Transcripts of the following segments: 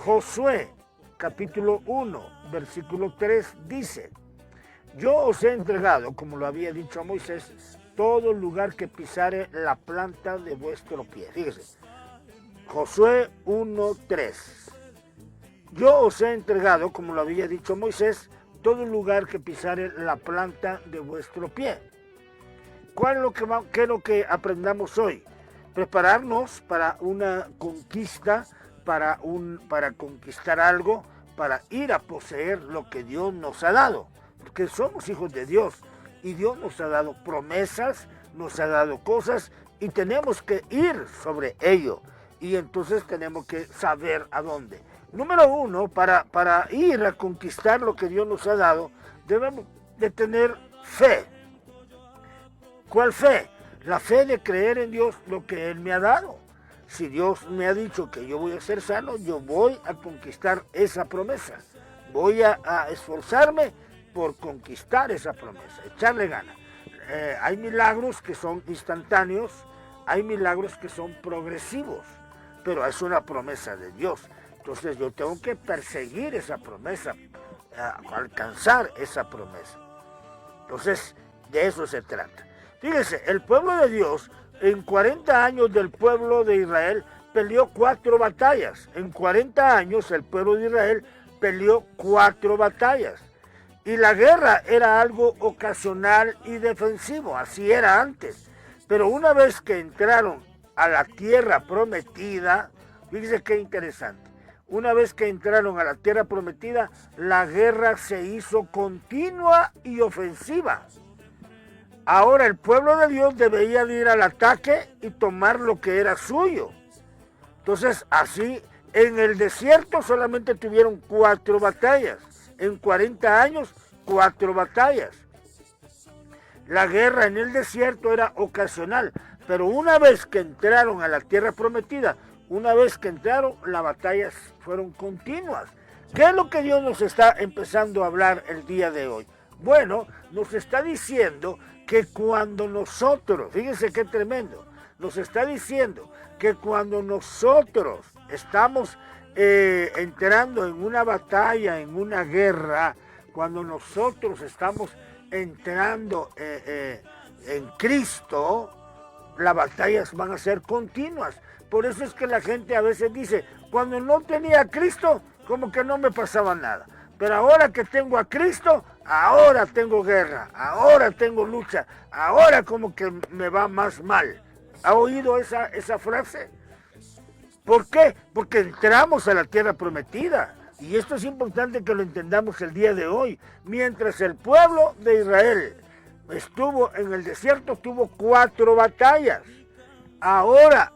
Josué, capítulo 1, versículo 3, dice: yo os he entregado, como lo había dicho a Moisés, todo lugar que pisare la planta de vuestro pie. Fíjese, Josué 1, 3. Yo os he entregado, como lo había dicho Moisés, todo lugar que pisare la planta de vuestro pie. ¿Qué es lo que aprendamos hoy? Prepararnos para una conquista, para conquistar algo, para ir a poseer lo que Dios nos ha dado. Porque somos hijos de Dios y Dios nos ha dado promesas, nos ha dado cosas y tenemos que ir sobre ello. Y entonces tenemos que saber a dónde. Número uno, para ir a conquistar lo que Dios nos ha dado, debemos de tener fe. ¿Cuál fe? La fe de creer en Dios lo que Él me ha dado. Si Dios me ha dicho que yo voy a ser sano, yo voy a conquistar esa promesa. Voy a esforzarme por conquistar esa promesa, echarle ganas. Hay milagros que son instantáneos, hay milagros que son progresivos, pero es una promesa de Dios. Entonces yo tengo que perseguir esa promesa, alcanzar esa promesa. Entonces de eso se trata. Fíjese, el pueblo de Dios, en 40 años del pueblo de Israel, peleó 4 batallas. En 40 años el pueblo de Israel peleó 4 batallas. Y la guerra era algo ocasional y defensivo, así era antes. Pero una vez que entraron a la tierra prometida, fíjese qué interesante. Una vez que entraron a la tierra prometida, la guerra se hizo continua y ofensiva. Ahora el pueblo de Dios debía de ir al ataque y tomar lo que era suyo. Entonces, así, en el desierto solamente tuvieron 4 batallas. En 40 años, 4 batallas. La guerra en el desierto era ocasional, pero una vez que entraron a la tierra prometida, una vez que entraron, las batallas fueron continuas. ¿Qué es lo que Dios nos está empezando a hablar el día de hoy? Bueno, nos está diciendo que cuando nosotros, fíjense qué tremendo, nos está diciendo que cuando nosotros estamos entrando en una batalla, en una guerra, cuando nosotros estamos entrando en Cristo, las batallas van a ser continuas. Por eso es que la gente a veces dice, cuando no tenía a Cristo, como que no me pasaba nada. Pero ahora que tengo a Cristo, ahora tengo guerra, ahora tengo lucha, ahora como que me va más mal. ¿Ha oído esa frase? ¿Por qué? Porque entramos a la tierra prometida. Y esto es importante que lo entendamos el día de hoy. Mientras el pueblo de Israel estuvo en el desierto, tuvo 4 batallas. Ahora,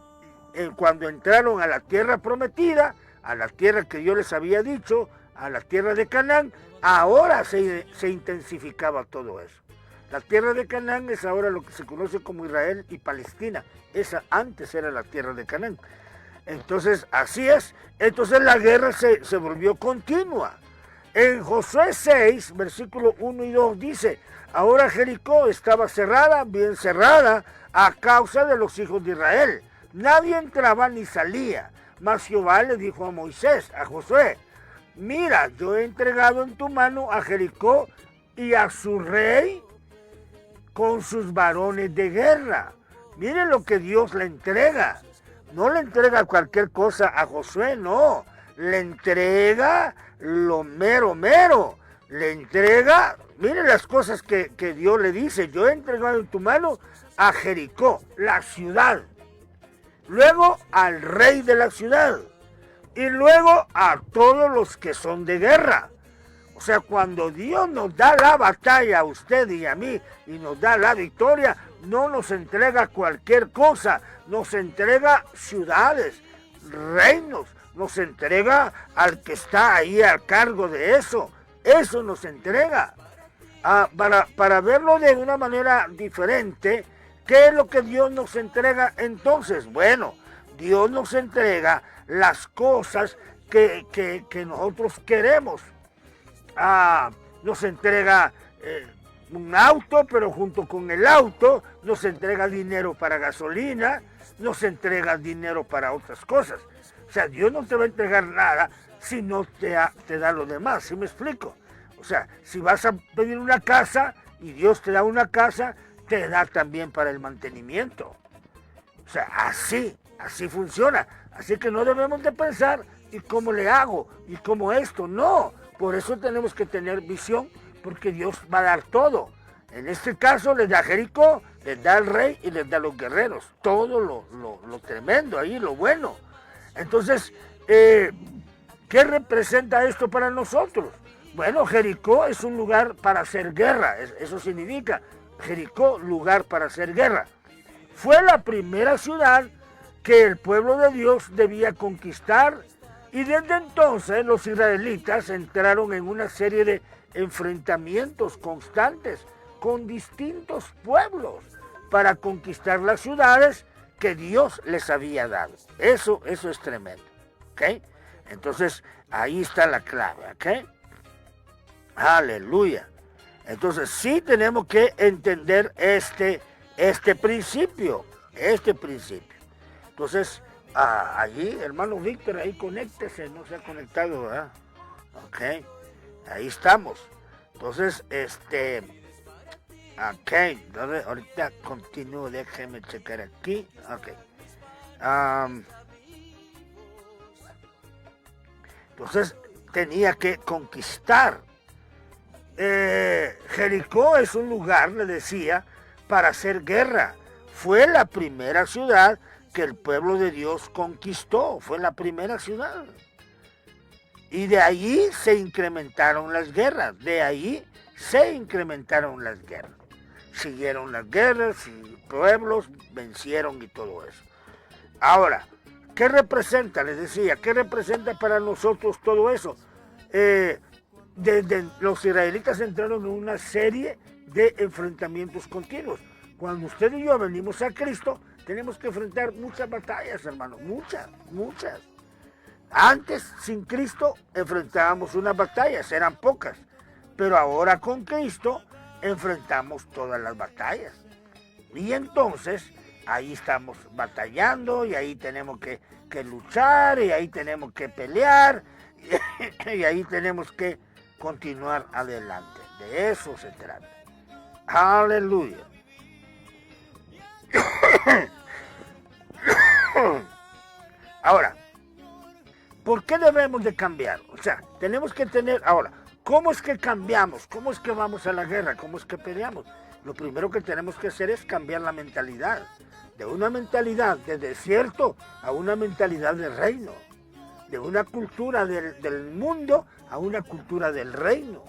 cuando entraron a la tierra prometida, a la tierra que Dios les había dicho, a la tierra de Canaán, ahora se intensificaba todo eso. La tierra de Canaán es ahora lo que se conoce como Israel y Palestina. Esa antes era la tierra de Canaán. Entonces, así es. Entonces la guerra se volvió continua. En Josué 6, versículos 1 y 2 dice, ahora Jericó estaba cerrada, bien cerrada, a causa de los hijos de Israel. Nadie entraba ni salía. Mas Jehová le dijo a Moisés, a Josué, mira, yo he entregado en tu mano a Jericó y a su rey con sus varones de guerra. Miren lo que Dios le entrega. No le entrega cualquier cosa a Josué, no. Le entrega lo mero, mero. Le entrega, miren las cosas que Dios le dice. Yo he entregado en tu mano a Jericó, la ciudad. Luego al rey de la ciudad. Y luego a todos los que son de guerra. O sea, cuando Dios nos da la batalla a usted y a mí y nos da la victoria, no nos entrega cualquier cosa, nos entrega ciudades, reinos, nos entrega al que está ahí al cargo de eso nos entrega. Para verlo de una manera diferente, ¿qué es lo que Dios nos entrega entonces? Bueno, Dios nos entrega las cosas que nosotros queremos. Nos entrega un auto, pero junto con el auto nos entrega dinero para gasolina, nos entrega dinero para otras cosas. O sea, Dios no te va a entregar nada si no te da lo demás, ¿sí me explico? O sea, si vas a pedir una casa y Dios te da una casa, te da también para el mantenimiento. O sea, así funciona. Así que no debemos de pensar, ¿y cómo le hago? ¿Y cómo esto? No, por eso tenemos que tener visión, porque Dios va a dar todo. En este caso les da Jericó, les da el rey y les da los guerreros. Todo lo tremendo ahí, lo bueno. Entonces, ¿qué representa esto para nosotros? Bueno, Jericó es un lugar para hacer guerra, eso significa Jericó, lugar para hacer guerra. Fue la primera ciudad que el pueblo de Dios debía conquistar y desde entonces los israelitas entraron en una serie de enfrentamientos constantes con distintos pueblos para conquistar las ciudades que Dios les había dado. Eso es tremendo, ¿ok? Entonces, ahí está la clave, ¿ok? Aleluya. Entonces, sí tenemos que entender este principio, Entonces, allí, hermano Víctor, ahí conéctese, no se ha conectado, ¿verdad? Ok, ahí estamos. Entonces, ok, entonces ahorita continúo, déjeme checar aquí, ok. Entonces, tenía que conquistar. Jericó es un lugar, le decía, para hacer guerra. Fue la primera ciudad que el pueblo de Dios conquistó, fue la primera ciudad. Y de ahí se incrementaron las guerras, Siguieron las guerras y pueblos vencieron y todo eso. Ahora, ¿qué representa? Les decía, ¿qué representa para nosotros todo eso? Desde los israelitas entraron en una serie de enfrentamientos continuos. Cuando usted y yo venimos a Cristo, tenemos que enfrentar muchas batallas, hermano, muchas. Antes, sin Cristo, enfrentábamos unas batallas, eran pocas, pero ahora con Cristo enfrentamos todas las batallas. Y entonces, ahí estamos batallando, y ahí tenemos que luchar, y ahí tenemos que pelear, y ahí tenemos que continuar adelante. De eso se trata. Aleluya. Ahora, ¿por qué debemos de cambiar? O sea, tenemos que tener... Ahora, ¿cómo es que cambiamos? ¿Cómo es que vamos a la guerra? ¿Cómo es que peleamos? Lo primero que tenemos que hacer es cambiar la mentalidad. De una mentalidad de desierto a una mentalidad de reino. De una cultura del mundo a una cultura del reino.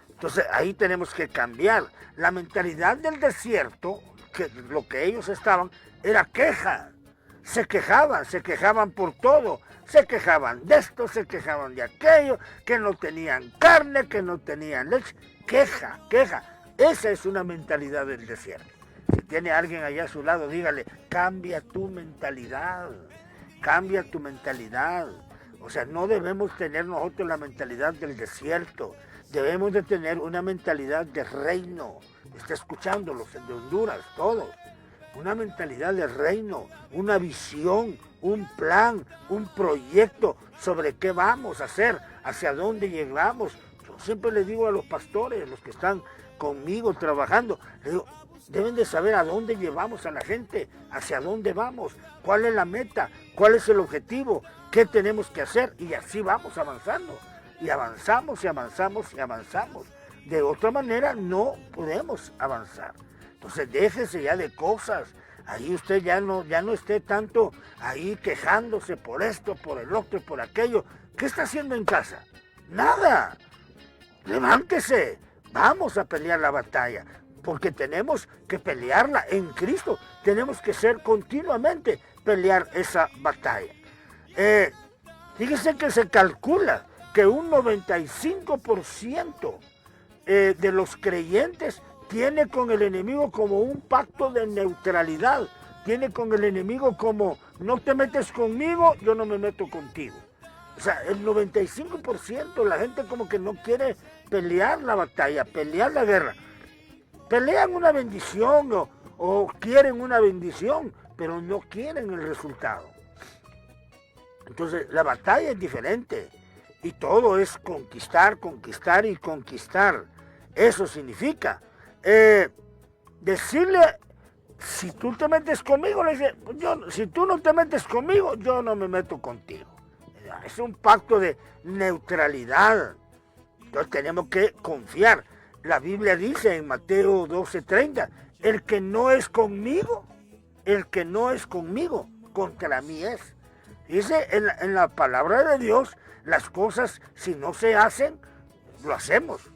Entonces ahí tenemos que cambiar. La mentalidad del desierto, que lo que ellos estaban, era queja. Se quejaban por todo. Se quejaban de esto, se quejaban de aquello, que no tenían carne, que no tenían leche. Queja. Esa es una mentalidad del desierto. Si tiene alguien allá a su lado, dígale, cambia tu mentalidad. O sea, no debemos tener nosotros la mentalidad del desierto. Debemos de tener una mentalidad de reino. Está escuchando los de Honduras, todos. Una mentalidad de reino, una visión, un plan, un proyecto sobre qué vamos a hacer, hacia dónde llegamos. Yo siempre les digo a los pastores, los que están conmigo trabajando, les digo, deben de saber a dónde llevamos a la gente, hacia dónde vamos, cuál es la meta, cuál es el objetivo, qué tenemos que hacer, y así vamos avanzando. Y avanzamos. De otra manera no podemos avanzar. Entonces déjese ya de cosas. Ahí usted ya no esté tanto ahí quejándose por esto, por el otro, por aquello. ¿Qué está haciendo en casa? Nada. Levántese. Vamos a pelear la batalla. Porque tenemos que pelearla en Cristo. Tenemos que continuamente pelear esa batalla. Fíjese que se calcula que un 95% de los creyentes tiene con el enemigo como un pacto de neutralidad. Tiene con el enemigo como, no te metes conmigo, yo no me meto contigo. O sea, el 95% la gente como que no quiere pelear la batalla, pelear la guerra. Pelean una bendición o quieren una bendición, pero no quieren el resultado. Entonces la batalla es diferente y todo es conquistar, conquistar y conquistar. Eso significa decirle, si tú te metes conmigo, le dice, si tú no te metes conmigo, yo no me meto contigo. Es un pacto de neutralidad. Entonces tenemos que confiar. La Biblia dice en Mateo 12:30, el que no es conmigo, contra mí es. Dice en la palabra de Dios, las cosas si no se hacen, lo hacemos.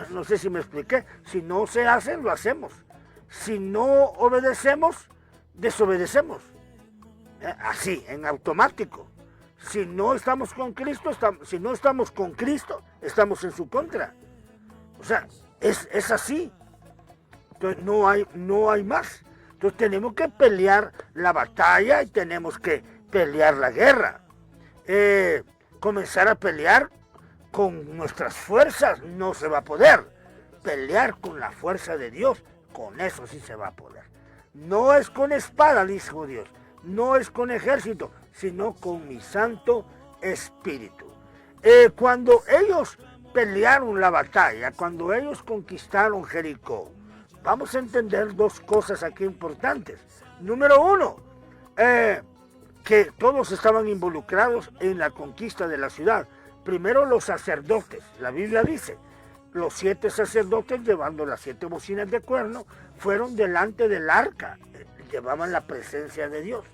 No sé si me expliqué. Si no se hacen, lo hacemos. Si no obedecemos, desobedecemos. Así, en automático. Si no estamos con Cristo, estamos en su contra. O sea, es así. Entonces no hay más. Entonces tenemos que pelear la batalla y tenemos que pelear la guerra. Comenzar a pelear con nuestras fuerzas no se va a poder. Pelear con la fuerza de Dios, con eso sí se va a poder. No es con espada, dijo Dios. No es con ejército, sino con mi Santo Espíritu. Cuando ellos pelearon la batalla, cuando ellos conquistaron Jericó, vamos a entender dos cosas aquí importantes. Número uno, que todos estaban involucrados en la conquista de la ciudad. Primero los sacerdotes, la Biblia dice, los 7 sacerdotes llevando las 7 bocinas de cuerno fueron delante del arca, llevaban la presencia de Dios,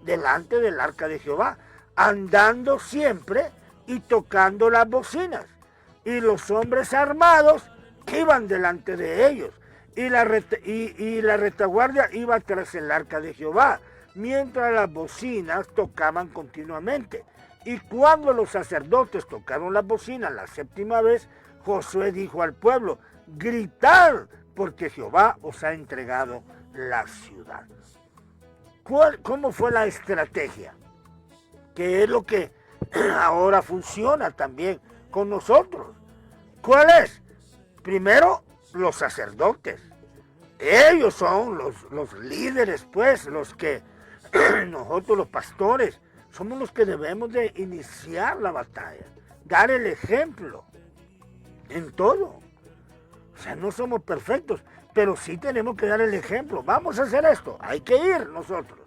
delante del arca de Jehová, andando siempre y tocando las bocinas. Y los hombres armados iban delante de ellos, y la retaguardia iba tras el arca de Jehová, mientras las bocinas tocaban continuamente. Y cuando los sacerdotes tocaron las bocinas la 7ª vez, Josué dijo al pueblo, gritad, porque Jehová os ha entregado la ciudad. ¿Cómo fue la estrategia? Que es lo que ahora funciona también con nosotros. ¿Cuál es? Primero, los sacerdotes. Ellos son los líderes, pues, los que nosotros los pastores somos los que debemos de iniciar la batalla, dar el ejemplo en todo. O sea, no somos perfectos, pero sí tenemos que dar el ejemplo. Vamos a hacer esto, hay que ir nosotros.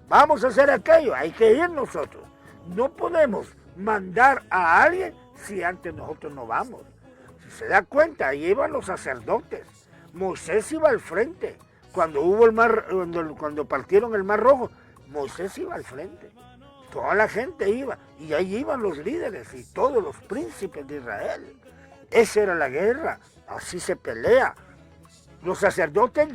Vamos a hacer aquello, hay que ir nosotros. No podemos mandar a alguien si antes nosotros no vamos. Si se da cuenta, ahí iban los sacerdotes. Moisés iba al frente. Cuando partieron el Mar Rojo, Moisés iba al frente. Toda la gente iba, y ahí iban los líderes y todos los príncipes de Israel. Esa era la guerra, así se pelea. Los sacerdotes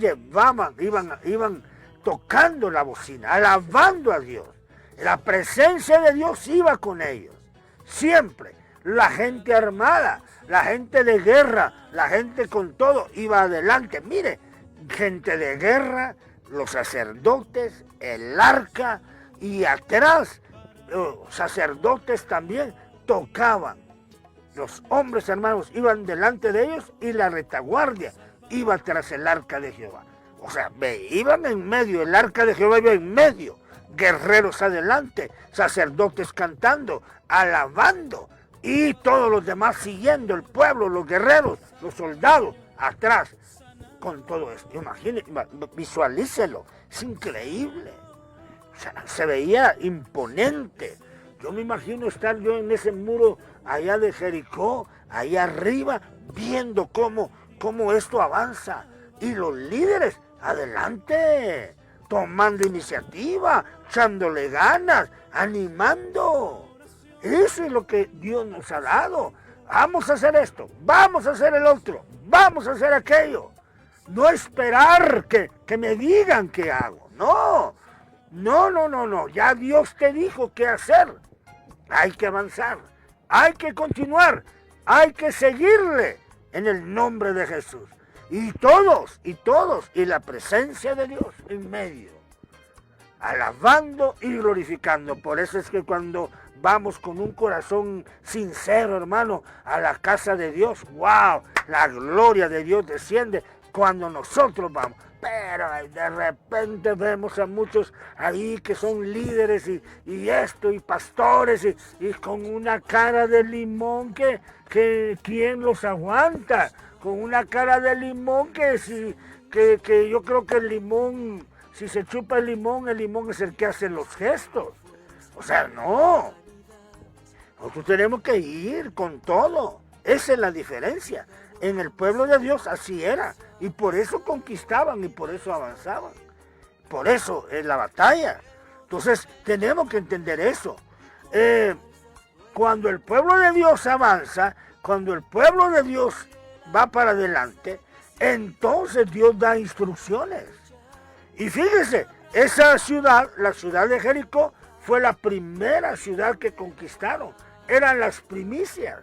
iban tocando la bocina, alabando a Dios. La presencia de Dios iba con ellos, siempre. La gente armada, la gente de guerra, la gente con todo, iba adelante. Mire, gente de guerra, los sacerdotes, el arca, y atrás los sacerdotes también tocaban. Los hombres hermanos iban delante de ellos y la retaguardia iba tras el arca de Jehová. O sea, iban en medio, el arca de Jehová iba en medio, guerreros adelante, sacerdotes cantando, alabando, y todos los demás siguiendo, el pueblo, los guerreros, los soldados, atrás, con todo esto. Imagínense, visualícelo, es increíble. O sea, se veía imponente. Yo me imagino estar yo en ese muro allá de Jericó, allá arriba, viendo cómo esto avanza. Y los líderes, adelante, tomando iniciativa, echándole ganas, animando. Eso es lo que Dios nos ha dado. Vamos a hacer esto, vamos a hacer el otro, vamos a hacer aquello. No esperar que me digan qué hago. No. Ya Dios te dijo qué hacer. Hay que avanzar, hay que continuar, hay que seguirle en el nombre de Jesús. Y todos, y la presencia de Dios en medio, alabando y glorificando. Por eso es que cuando vamos con un corazón sincero, hermano, a la casa de Dios, ¡wow! La gloria de Dios desciende cuando nosotros vamos. pero de repente vemos a muchos ahí que son líderes y esto, y pastores, y con una cara de limón que ¿quién los aguanta? Con una cara de limón que yo creo que el limón, si se chupa el limón es el que hace los gestos. O sea, no. Nosotros tenemos que ir con todo. Esa es la diferencia. En el pueblo de Dios así era. Y por eso conquistaban y por eso avanzaban. Por eso es la batalla. Entonces tenemos que entender eso. Cuando el pueblo de Dios avanza, cuando el pueblo de Dios va para adelante, entonces Dios da instrucciones. Y fíjese, esa ciudad, la ciudad de Jericó, fue la primera ciudad que conquistaron. Eran las primicias.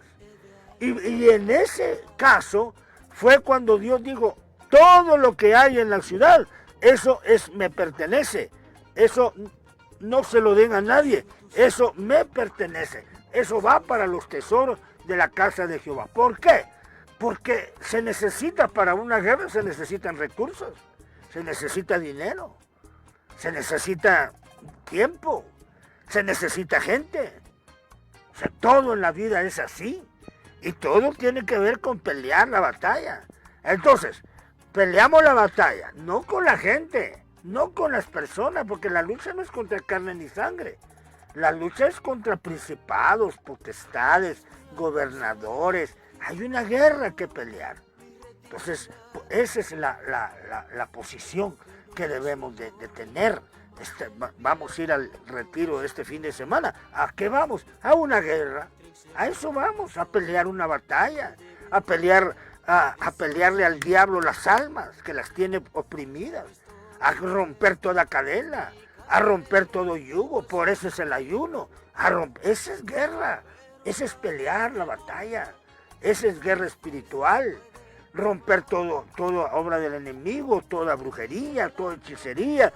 Y en ese caso fue cuando Dios dijo, todo lo que hay en la ciudad, eso me pertenece. Eso no se lo den a nadie. Eso me pertenece. Eso va para los tesoros de la casa de Jehová. ¿Por qué? Porque se necesita para una guerra, se necesitan recursos, se necesita dinero, se necesita tiempo, se necesita gente. O sea, todo en la vida es así. Y todo tiene que ver con pelear la batalla. Entonces, peleamos la batalla, no con la gente, no con las personas, porque la lucha no es contra carne ni sangre. La lucha es contra principados, potestades, gobernadores. Hay una guerra que pelear. Entonces, esa es la posición que debemos de tener. Vamos a ir al retiro este fin de semana. ¿A qué vamos? A una guerra. A eso vamos, a pelear una batalla, a pelearle al diablo las almas que las tiene oprimidas, a romper toda cadena, a romper todo yugo. Por eso es el ayuno. Esa es guerra, esa es pelear la batalla, esa es guerra espiritual. Romper toda obra del enemigo, toda brujería, toda hechicería,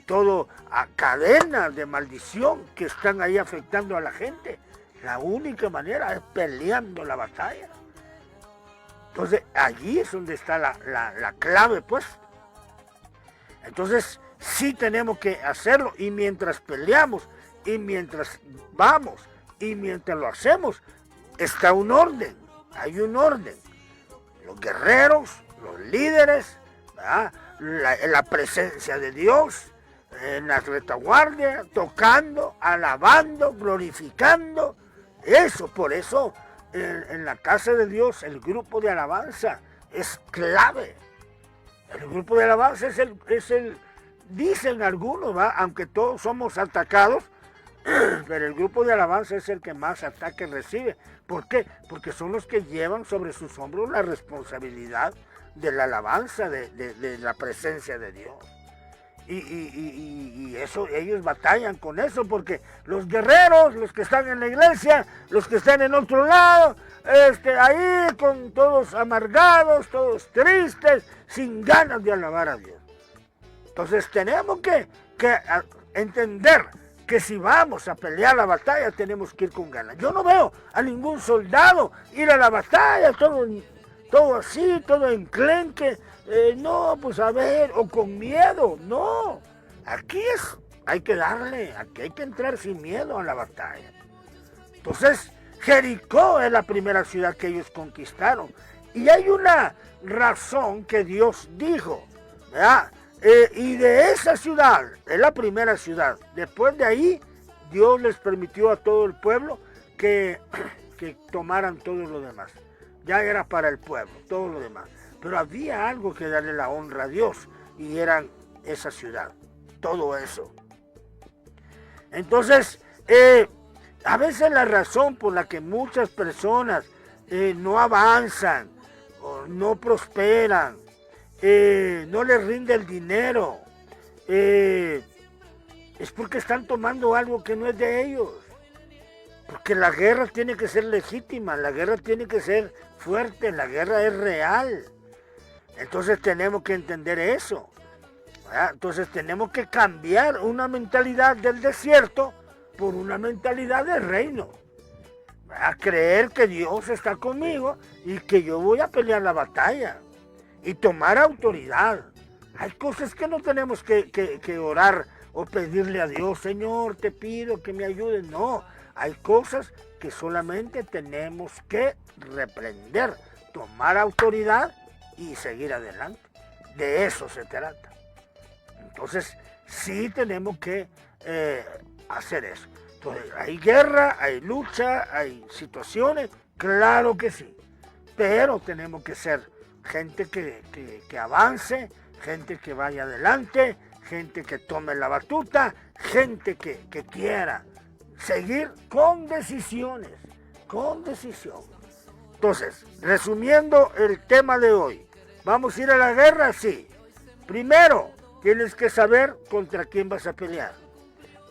todo cadenas de maldición que están ahí afectando a la gente. La única manera es peleando la batalla. Entonces, allí es donde está la clave, pues. Entonces, sí tenemos que hacerlo. Y mientras peleamos, y mientras vamos, y mientras lo hacemos, está un orden. Hay un orden. Los guerreros, los líderes, la presencia de Dios, en la retaguardia, tocando, alabando, glorificando. Eso, por eso, en la casa de Dios, el grupo de alabanza es clave. El grupo de alabanza es el dicen algunos, aunque todos somos atacados, pero el grupo de alabanza es el que más ataques recibe. ¿Por qué? Porque son los que llevan sobre sus hombros la responsabilidad de la alabanza, de la presencia de Dios. Y eso, ellos batallan con eso, porque los guerreros, los que están en la iglesia, los que están en otro lado, ahí con todos amargados, todos tristes, sin ganas de alabar a Dios. Entonces tenemos que entender que si vamos a pelear la batalla tenemos que ir con ganas. Yo no veo a ningún soldado ir a la batalla todo así, todo enclenque. No, pues a ver, o con miedo, no. Aquí hay que darle, aquí hay que entrar sin miedo a la batalla. Entonces, Jericó es la primera ciudad que ellos conquistaron. Y hay una razón que Dios dijo, ¿verdad? Y de esa ciudad, es la primera ciudad. Después de ahí, Dios les permitió a todo el pueblo que tomaran todo lo demás. Ya era para el pueblo, todo lo demás. Pero había algo que darle la honra a Dios, y era esa ciudad, todo eso. Entonces, a veces la razón por la que muchas personas no avanzan, o no prosperan, no les rinde el dinero, es porque están tomando algo que no es de ellos. Porque la guerra tiene que ser legítima, la guerra tiene que ser fuerte, la guerra es real. Entonces tenemos que entender eso, ¿verdad? Entonces tenemos que cambiar una mentalidad del desierto por una mentalidad del reino. A creer que Dios está conmigo y que yo voy a pelear la batalla y tomar autoridad. Hay cosas que no tenemos que orar o pedirle a Dios, Señor, te pido que me ayudes. No, hay cosas que solamente tenemos que reprender, tomar autoridad y seguir adelante. De eso se trata. Entonces, sí tenemos que hacer eso. Entonces, hay guerra, hay lucha, hay situaciones, claro que sí. Pero tenemos que ser gente que avance, gente que vaya adelante, gente que tome la batuta, gente que quiera seguir con decisiones, con decisión. Entonces, resumiendo el tema de hoy, ¿vamos a ir a la guerra? Sí. Primero, tienes que saber contra quién vas a pelear.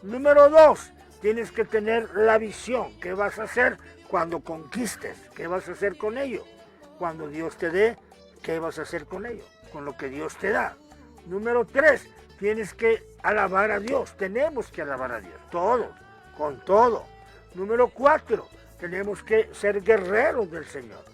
Número 2, tienes que tener la visión. ¿Qué vas a hacer cuando conquistes? ¿Qué vas a hacer con ello? Cuando Dios te dé, ¿qué vas a hacer con ello? Con lo que Dios te da. Número 3, tienes que alabar a Dios. Tenemos que alabar a Dios. Todos, con todo. Número 4, tenemos que ser guerreros del Señor.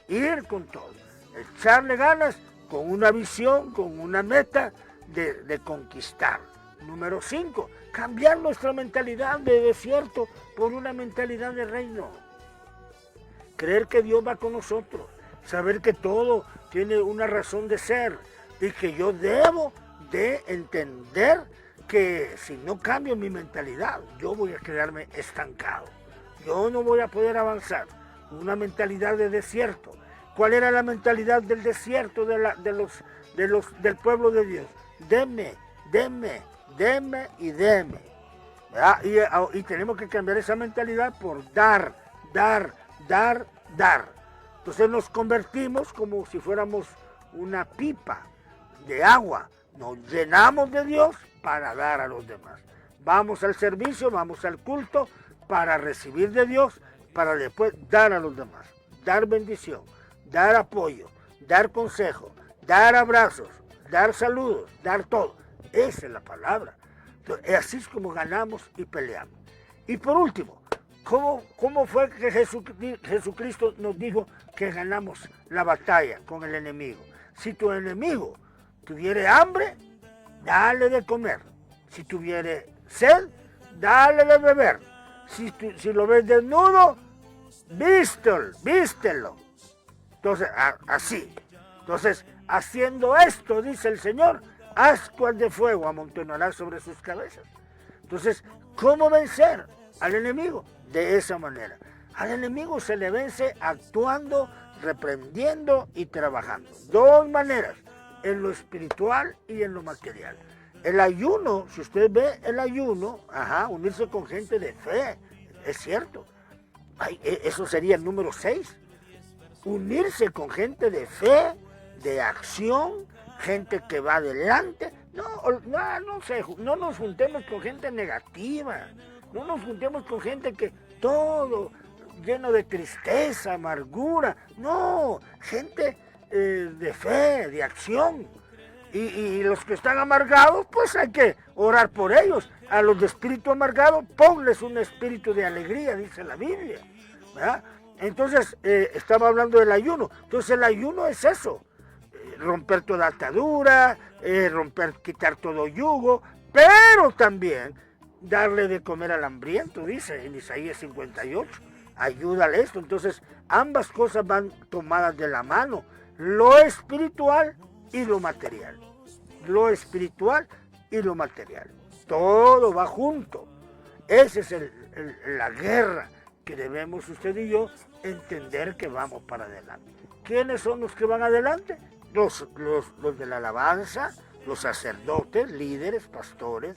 Ir con todo. Echarle ganas con una visión, con una meta de conquistar. Número 5, cambiar nuestra mentalidad de desierto por una mentalidad de reino. Creer que Dios va con nosotros. Saber que todo tiene una razón de ser. Y que yo debo de entender que si no cambio mi mentalidad, yo voy a quedarme estancado. Yo no voy a poder avanzar. Una mentalidad de desierto. ¿Cuál era la mentalidad del desierto del pueblo de Dios? Deme, deme, deme y deme. Y tenemos que cambiar esa mentalidad por dar, dar, dar, dar. Entonces nos convertimos como si fuéramos una pipa de agua. Nos llenamos de Dios para dar a los demás. Vamos al servicio, vamos al culto para recibir de Dios, para después dar a los demás. Dar bendición, dar apoyo, dar consejo, dar abrazos, dar saludos, dar todo. Esa es la palabra. Entonces, así es como ganamos y peleamos. Y por último, ¿cómo fue que Jesucristo nos dijo que ganamos la batalla con el enemigo? Si tu enemigo tuviere hambre, dale de comer. Si tuviere sed, dale de beber. Si lo ves desnudo, vístelo. Entonces, así. Entonces, haciendo esto, dice el Señor, ascuas de fuego amontonará sobre sus cabezas. Entonces, ¿cómo vencer al enemigo? De esa manera. Al enemigo se le vence actuando, reprendiendo y trabajando. Dos maneras, en lo espiritual y en lo material. El ayuno, si usted ve el ayuno, unirse con gente de fe, es cierto. Eso sería el número 6. Unirse con gente de fe, de acción, gente que va adelante. No nos juntemos con gente negativa. No nos juntemos con gente que todo lleno de tristeza, amargura. No, gente de fe, de acción. Y los que están amargados, pues hay que orar por ellos. A los de espíritu amargado, ponles un espíritu de alegría, dice la Biblia, ¿verdad? Entonces, estaba hablando del ayuno. Entonces, el ayuno es eso. Romper toda atadura, quitar todo yugo, pero también darle de comer al hambriento, dice en Isaías 58. Ayúdale esto. Entonces, ambas cosas van tomadas de la mano. Lo espiritual y lo material. Lo espiritual y lo material. Todo va junto. Esa es la guerra que debemos usted y yo entender que vamos para adelante. ¿Quiénes son los que van adelante? Los de la alabanza, los sacerdotes, líderes, pastores.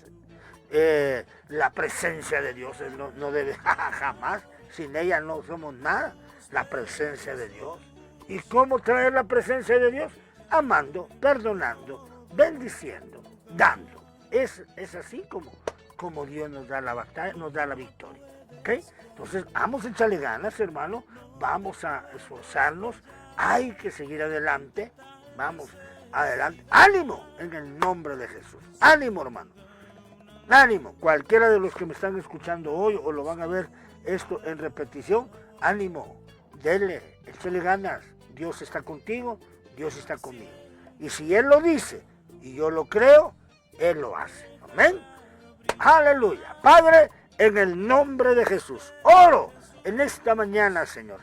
La presencia de Dios no debe jamás. Sin ella no somos nada. La presencia de Dios. ¿Y cómo traer la presencia de Dios? Amando, perdonando, bendiciendo, dando. Es así como Dios nos da la batalla, nos da la victoria. ¿Okay? Entonces, vamos a echarle ganas, hermano. Vamos a esforzarnos. Hay que seguir adelante. Vamos adelante. ¡Ánimo! En el nombre de Jesús. ¡Ánimo, hermano! ¡Ánimo! Cualquiera de los que me están escuchando hoy o lo van a ver esto en repetición, ánimo. Dele, échale ganas. Dios está contigo, Dios está conmigo. Y si Él lo dice, y yo lo creo, Él lo hace. Amén. Aleluya. Padre, en el nombre de Jesús, oro en esta mañana, Señor,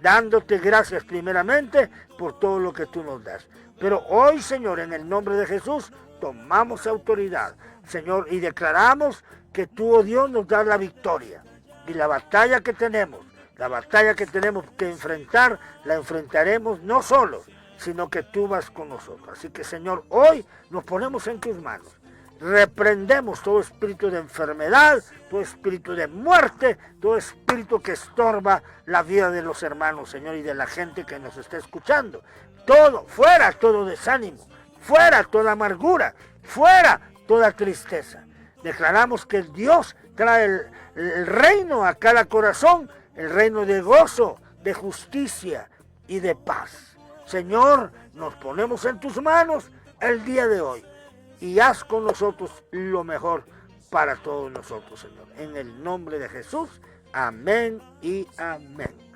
dándote gracias primeramente por todo lo que tú nos das. Pero hoy, Señor, en el nombre de Jesús, tomamos autoridad, Señor, y declaramos que tú, oh Dios, nos das la victoria. Y la batalla que tenemos que enfrentar, la enfrentaremos no solos, sino que tú vas con nosotros. Así que, Señor, hoy nos ponemos en tus manos. Reprendemos todo espíritu de enfermedad, todo espíritu de muerte, todo espíritu que estorba la vida de los hermanos, Señor, y de la gente que nos está escuchando. Todo, fuera todo desánimo, fuera toda amargura, fuera toda tristeza. Declaramos que Dios trae el reino a cada corazón, el reino de gozo, de justicia y de paz. Señor, nos ponemos en tus manos el día de hoy y haz con nosotros lo mejor para todos nosotros, Señor. En el nombre de Jesús, amén y amén.